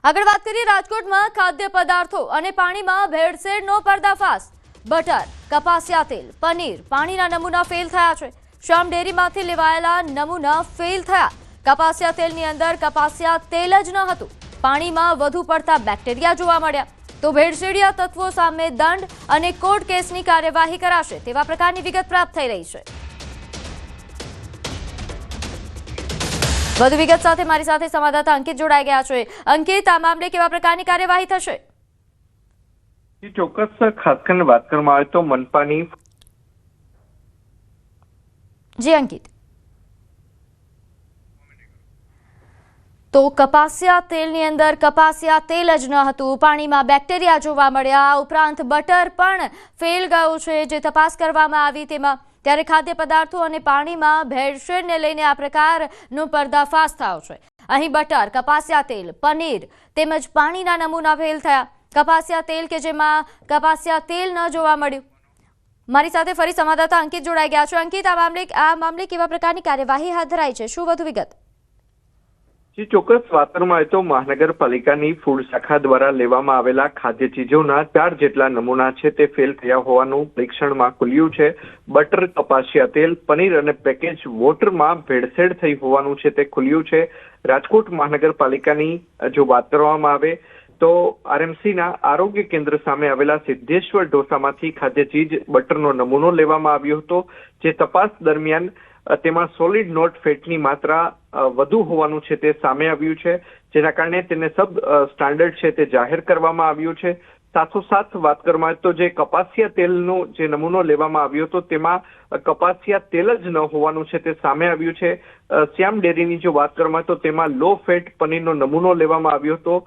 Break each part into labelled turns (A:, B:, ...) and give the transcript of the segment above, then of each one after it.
A: આગળ વાત કરીએ રાજકોટમાં ખાદ્ય પદાર્થો અને પાણીમાં ભેળસેળનો પર્દાફાશ। બટર, કપાસિયા તેલ, પનીર, પાણીના નમૂના ફેલ થયા છે। શ્યામ ડેરીમાંથી લેવાયેલા નમૂના ફેલ થયા। કપાસિયા તેલની અંદર કપાસિયા તેલ જ ન હતું, પાણીમાં વધુ પડતા બેક્ટેરિયા જોવા મળ્યા। તો ભેળસેળિયા તત્વો સામે દંડ અને કોર્ટ કેસની કાર્યવાહી કરાશે તેવા પ્રકારની વિગત પ્રાપ્ત થઈ રહી છે। વધુ વિગત સાથે મારી સાથે સંવાદદાતા અંકિત જોડાઈ ગયા છે। અંકિત, આ મામલે કેવા પ્રકારની કાર્યવાહી થશે?
B: ચોક્કસ ખાસ કરીને વાત કરવામાં આવે તો મનપાની
A: જી અંકિત, તો કપાસિયા તેલની અંદર કપાસિયા તેલ જ ન હતું, પાણીમાં બેક્ટેરિયા જોવા મળ્યા, ઉપરાંત બટર પણ ફેલ ગયું છે જે તપાસ કરવામાં આવી તેમાં। ત્યારે ખાદ્ય પદાર્થો અને પાણીમાં ભેળસેળને લઈને આ પ્રકારનો પર્દાફાશ થયો છે। અહીં બટર, કપાસિયા તેલ, પનીર તેમજ પાણીના નમૂના ફેલ થયા। કપાસિયા તેલ કે જેમાં કપાસિયા તેલ ન જોવા મળ્યું। મારી સાથે ફરી સંવાદદાતા અંકિત જોડાઈ ગયા છે। અંકિત, આ મામલે કેવા પ્રકારની કાર્યવાહી હાથ ધરાઈ છે, શું વધુ વિગત?
B: જી ચોક્કસ વાત કરવામાં આવે તો મહાનગરપાલિકાની ફૂડ શાખા દ્વારા લેવામાં આવેલા ખાદ્ય ચીજોના 4 જેટલા નમૂના છે તે ફેલ થયા હોવાનું પરીક્ષણમાં ખુલ્યું છે। બટર, કપાસિયા તેલ, પનીર અને પેકેજ વોટરમાં ભેળસેળ થઈ હોવાનું છે તે ખુલ્યું છે। રાજકોટ મહાનગરપાલિકાની જો વાત કરવામાં આવે તો આરએમસીના આરોગ્ય કેન્દ્ર સામે આવેલા સિદ્ધેશ્વર ઢોસામાંથી ખાદ્ય ચીજ બટરનો નમૂનો લેવામાં આવ્યો હતો, જે તપાસ દરમિયાન તેમાં સોલિડ નોટ ફેટની માત્રા વધુ હોવાનું છે તે સામે આવ્યું છે, જેના કારણે તેને સબ સ્ટાન્ડર્ડ છે તે જાહેર કરવામાં આવ્યું છે। સાથોસાથ વાત કરવામાં આવે તો જે કપાસિયા તેલનો જે નમૂનો લેવામાં આવ્યો હતો તેમાં કપાસિયા તેલ જ ન હોવાનું છે તે સામે આવ્યું છે। શ્યામ ડેરીની જો વાત કરવામાં આવે તો તેમાં લો ફેટ પનીરનો નમૂનો લેવામાં આવ્યો હતો।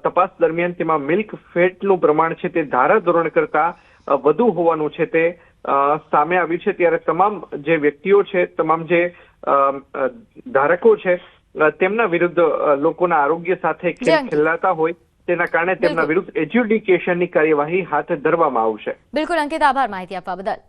B: તપાસ દરમિયાન તેમાં મિલ્ક ફેટનું પ્રમાણ છે તે ધારા ધોરણ કરતા વધુ હોવાનું છે તે સામે આવ્યું છે। ત્યારે તમામ જે વ્યક્તિઓ છે, તમામ જે ધારકો છે, તેમના વિરુદ્ધ લોકોના આરોગ્ય સાથે ખેલાતા હોય તેના કારણે તેમના વિરુદ્ધ એજ્યુડિકેશનની કાર્યવાહી હાથ ધરવામાં આવશે।
A: બિલકુલ અંકિત, આભાર માહિતી આપવા બદલ।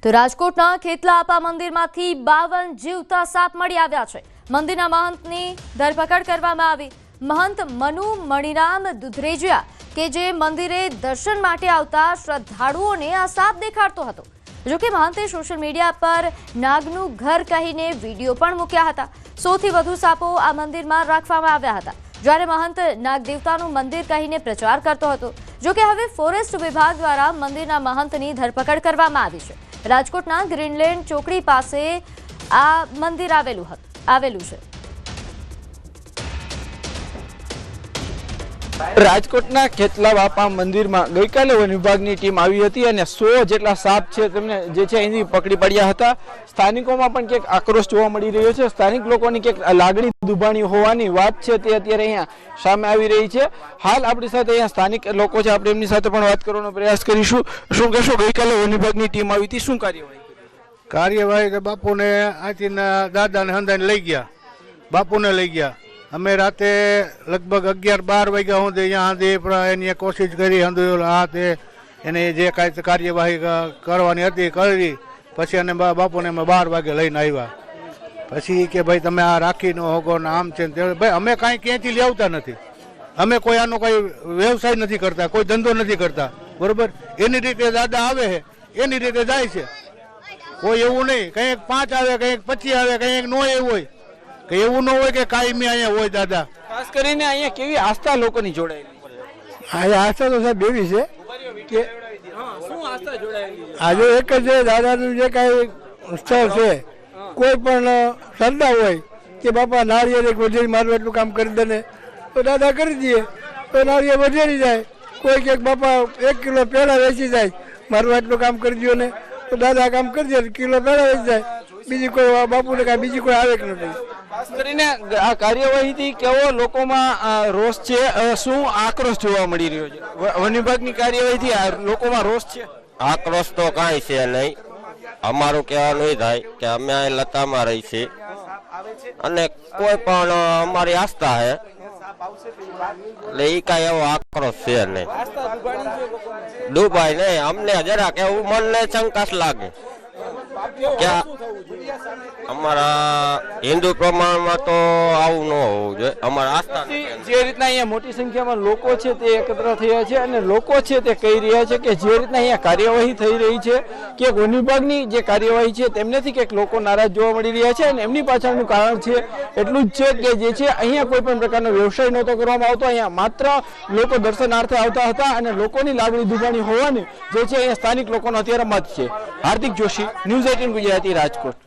A: તો રાજકોટના ખેતલા આપા મંદિરમાંથી 52 જીવતા સાપ મળી આવ્યા છે। મંદિરના મહંતની ધરપકડ કરવામાં આવી। મહંત મનુ મણિરામ દુધરેજિયા કે જે મંદિરે દર્શન માટે આવતા શ્રદ્ધાળુઓને આ સાપ દેખાડતો હતો। જોકે મહંતે સોશિયલ મીડિયા પર નાગનું ઘર કહીને વિડીયો પણ મૂક્યા હતા। 100થી વધુ સાપો આ મંદિરમાં રાખવામાં આવ્યા હતા, જ્યારે મહંત નાગ દેવતાનું મંદિર કહીને પ્રચાર કરતો હતો। જોકે હવે ફોરેસ્ટ વિભાગ દ્વારા મંદિરના મહંતની ધરપકડ કરવામાં આવી છે। રાજકોટના ગ્રીનલેન્ડ ચોકડી પાસે આ મંદિર આવેલું છે।
C: રાજકોટના ખેતલા બાપા મંદિરમાં ગઈકાલે વન વિભાગની ટીમ આવી હતી અને 100 જેટલા સાપ છે તેમને જે છે અહીંથી પકડી પડ્યા હતા। સ્થાનિકોમાં પણ ક્યાંક આક્રોશ જોવા મળી રહ્યો છે। સ્થાનિક લોકોની ક્યાંક લાગણી દુભાણી હોવાની વાત છે તે અત્યારે અહીંયા સામે આવી રહી છે। હાલ આપણી સાથે અહીંયા સ્થાનિક લોકો છે, આપણે એમની સાથે પણ વાત કરવાનો પ્રયાસ કરીશું। શું કહેશો, ગઈકાલે વન વિભાગની ટીમ આવી હતી, શું
D: કાર્યવાહી કે બાપુને આથી દાદાને હંધાને લઈ ગયા, બાપુને લઈ ગયા। અમે રાતે લગભગ 11-12 વાગ્યા સુધી અહીંયા સુધી એની કોશિશ કરી, આ તે એને જે કાંઈ કાર્યવાહી કરવાની હતી કરી। પછી અને બાપુને અમે 12 વાગે લઈને આવ્યા। પછી કે ભાઈ તમે આ રાખી ન હોગો ને આમ છે ને ભાઈ અમે કાંઈ ક્યાંયથી લેવતા નથી, અમે કોઈ આનો કોઈ વ્યવસાય નથી કરતા, કોઈ ધંધો નથી કરતા, બરોબર? એની રીતે દાદા આવે છે, એની રીતે જાય છે। કોઈ એવું નહીં કંઈક 5 આવે, કંઈક 25 આવે, કંઈક નો એવું હોય કે એવું ન હોય કે કાયમી અહીંયા હોય દાદા।
C: ખાસ કરીને અહીંયા કેવી આસ્થા લોકોની જોડાયેલી?
D: અહીંયા આસ્થા તો સાહેબ એવી છે કે
C: શું આસ્થા જોડાયેલી?
D: આજે એક જ દાદાનું જે કાંઈ સ્થળ છે, કોઈ પણ શ્રદ્ધા હોય કે બાપા નાળિયેર એક વધેરી મારું એટલું કામ કરી દે ને તો દાદા કરી દઈએ, તો નાળિયેર વધેરી જાય। કોઈ કે બાપા 1 કિલો પેડા વેચી જાય, મારું એટલું કામ કરી દો ને તો દાદા કામ કરી દે, કિલો પેડા વેચી જાય। બીજી કોઈ બાપુને કાંઈ બીજી કોઈ આવે કે નથી।
C: ખાસ કરીને આ કાર્યવાહીથી કેવો લોકોમાં રોષ છે, શું આક્રોશ જોવા મળી રહ્યો છે? વન વિભાગની કાર્યવાહીથી લોકોમાં રોષ છે?
E: આક્રોશ તો કાંઈ છે નહીં। અમારું કહેવાનું એ થાય કે અમે અહીં લતામાં રહી છીએ અને કોઈ પણ અમારી આસ્થા છે, એટલે એ કાંઈ એવો આક્રોશ છે નહીં, ડૂબાય નહીં। અમને જરાક એવું મનને શંકાશ લાગે કે અમારા હિન્દુ પ્રમાણમાં તો આવું ન હોવું જોઈએ. અમારા આસ્થા
C: જે રીતના અહીંયા મોટી સંખ્યામાં લોકો છે તે એકત્ર થયા છે અને લોકો છે તે કહી રહ્યા છે કે જે રીતના અહીંયા કાર્યવાહી થઈ રહી છે કે વન વિભાગની જે કાર્યવાહી છે તેમનેથી કંઈક લોકો નારાજ જોવા મળી રહ્યા છે અને એમની પાછળનું કારણ છે એટલું જ છે કે જે છે અહીંયા કોઈ પણ પ્રકારનો વ્યવસાય નહોતો કરવામાં આવતો. અહીંયા માત્ર લોકો દર્શનાર્થે આવતા હતા અને લોકોની લાગણી દુભાણી હોવાની જે છે અહીંયા સ્થાનિક લોકોનો અત્યારે મત છે. હાર્દિક જોશી, ન્યૂઝ 18 ગુજરાતી, રાજકોટ.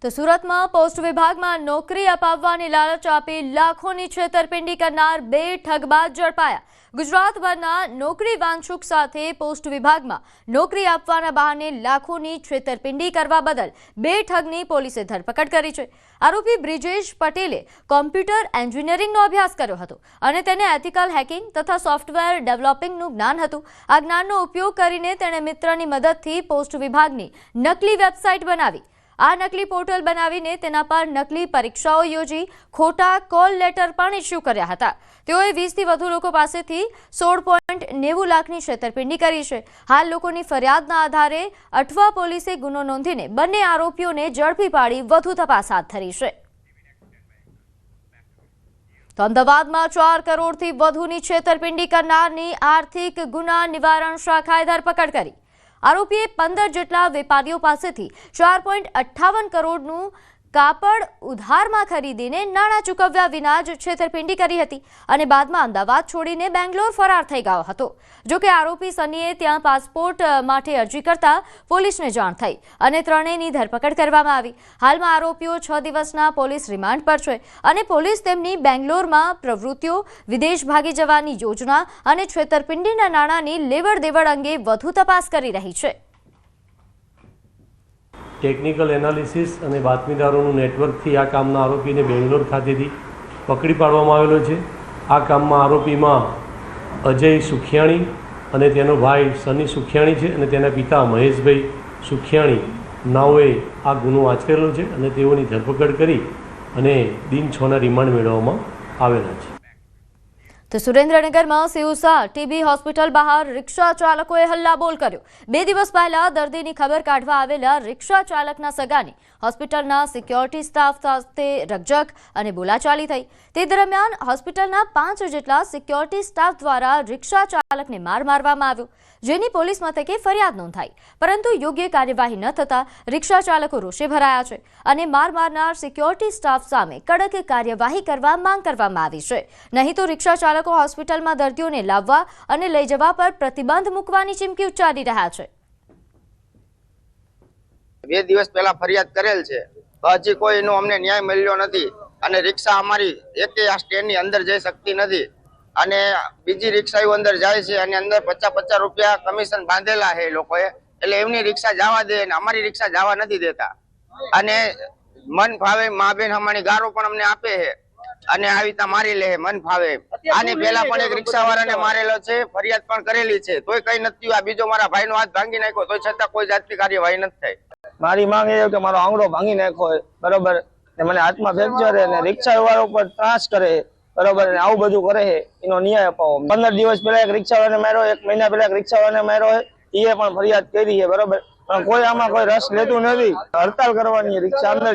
A: તો સુરતમાં પોસ્ટ વિભાગમાં નોકરી અપાવવાની લાલચ આપી લાખોની છેતરપિંડી કરનાર 2 ઠગબાજ ઝડપાયા. ગુજરાતભરના નોકરી વાંછુક સાથે પોસ્ટ વિભાગમાં નોકરી આપવાના બહાને લાખોની છેતરપિંડી કરવા બદલ 2 ઠગની પોલીસે ધરપકડ કરી છે. આરોપી બ્રિજેશ પટેલે કોમ્પ્યુટર એન્જિનિયરિંગનો અભ્યાસ કર્યો હતો અને તેને એથિકલ હેકિંગ તથા સોફ્ટવેર ડેવલપિંગનું જ્ઞાન હતું. આ જ્ઞાનનો ઉપયોગ કરીને તેણે મિત્રની મદદથી પોસ્ટ વિભાગની નકલી વેબસાઇટ બનાવી. આ નકલી પોર્ટલ બનાવીને તેના પર નકલી પરીક્ષાઓ યોજી ખોટા કોલ લેટર પણ ઇસ્યુ કર્યા હતા. તેઓએ 20થી વધુ લોકો પાસેથી 16.90 લાખની છેતરપિંડી કરી છે. હાલ લોકોની ફરિયાદના આધારે અઠવા પોલીસે ગુનો નોંધીને બંને આરોપીઓને ઝડપી પાડી વધુ તપાસ હાથ ધરી છે. તો અમદાવાદમાં 4 કરોડથી વધુની છેતરપિંડી કરનારની આર્થિક ગુના નિવારણ શાખાએ ધરપકડ કરી. આરોપીએ 15 જેટલા વેપારીઓ પાસેથી 4.58 કરોડનું કાપડ ઉધારમાં ખરીદીને નાણાં ચૂકવ્યા વિના જ છેતરપિંડી કરી હતી અને બાદમાં અમદાવાદ છોડીને બેંગ્લોર ફરાર થઈ ગયો હતો. જોકે આરોપી સનીએ ત્યાં પાસપોર્ટ માટે અરજી કરતા પોલીસને જાણ થઈ અને ત્રણેયની ધરપકડ કરવામાં આવી. હાલમાં આરોપીઓ 6 દિવસના પોલીસ રિમાન્ડ પર છે અને પોલીસ તેમની બેંગ્લોરમાં પ્રવૃત્તિઓ, વિદેશ ભાગી જવાની યોજના અને છેતરપિંડીના નાણાંની લેવડ દેવડ અંગે વધુ તપાસ કરી રહી છે.
F: ટેકનિકલ એનાલિસિસ અને બાતમીદારોનું નેટવર્કથી આ કામના આરોપીને બેંગ્લોર ખાતેથી પકડી પાડવામાં આવેલો છે. આ કામમાં આરોપીમાં અજય સુખિયાણી અને તેનો ભાઈ સની સુખિયાણી છે અને તેના પિતા મહેશભાઈ સુખિયાણી નાઓએ આ ગુનો આચરેલો છે અને તેઓની ધરપકડ કરી અને દિન 6ના રિમાન્ડ મેળવવામાં આવેલા છે.
A: તો સુરેન્દ્રનગરમાં સિવસા ટીબી હોસ્પિટલ બહાર રિક્ષા ચાલકોએ હલ્લાબોલ કર્યો. 2 દિવસ પહેલા દર્દીની ખબર કાઢવા આવેલા રિક્ષા ચાલકના સગાની હોસ્પિટલના સિક્યોરિટી સ્ટાફ સાથે રકઝક અને બોલાચાલી થઈ. તે દરમિયાન હોસ્પિટલના 5 જેટલા સિક્યોરિટી સ્ટાફ દ્વારા રિક્ષા ચાલકને માર મારવામાં આવ્યો, જેની પોલીસ મથકે ફરિયાદ નોંધાઈ. પરંતુ યોગ્ય કાર્યવાહી ન થતા રિક્ષા ચાલકો રોષે ભરાયા છે અને માર મારનાર સિક્યોરિટી સ્ટાફ સામે કડક કાર્યવાહી કરવા માંગ કરવામાં આવી છે. નહીં તો રિક્ષા ચાલકો હોસ્પિટલમાં દર્દીઓને લાવવા અને લઈ જવા પર પ્રતિબંધ મૂકવાની ચીમકી ઉચ્ચારી રહ્યા છે.
G: 2 દિવસ પહેલા ફરિયાદ કરેલ છે, હજી કોઈનો અમને ન્યાય મળ્યો નથી અને રિક્ષા અમારી એકે આ સ્ટેન્ડની અંદર જઈ શકતી નથી અને બીજી રિક્ષાઓ અંદર જાય છે અને અંદર 50-50 રૂપિયા કમિશન બાંધેલા છે લોકોએ, એટલે એમની રિક્ષા જવા દે અને અમારી રિક્ષા જવા નથી દેતા અને મન ફાવે મા બેન અમારી ગારો પણ અમને આપે છે અને આવી રીતે મારી લે મન ફાવે. આની પહેલા પણ એક રિક્ષાવાળાને મારેલો છે, ફરિયાદ પણ કરેલી છે, તોય કઈ નથી. આ બીજો મારા ભાઈનો હાથ ભાંગી નાખ્યો, તોય છતાં કોઈ જાતની કાર્યવાહી નથી થઈ. મારી માંગ એ કે મારો આંગળો ભાંગી નાખ્યો બરોબર, મને હાથમાં ફ્રેક્ચર અને રિક્ષા વાળા ઉપર ત્રાસ કરે બરોબર, અને આવું બધું કરે છે, એનો ન્યાય અપાવો. 15 દિવસ પહેલા એક રિક્ષાવાળાને માર્યો, 1 મહિના પહેલા એક રિક્ષાવાળાને માર્યો છે, એ પણ ફરિયાદ કરી છે બરોબર, પણ કોઈ આમાં કોઈ રસ લેતું નથી. હડતાલ કરવાની, રિક્ષા અંદર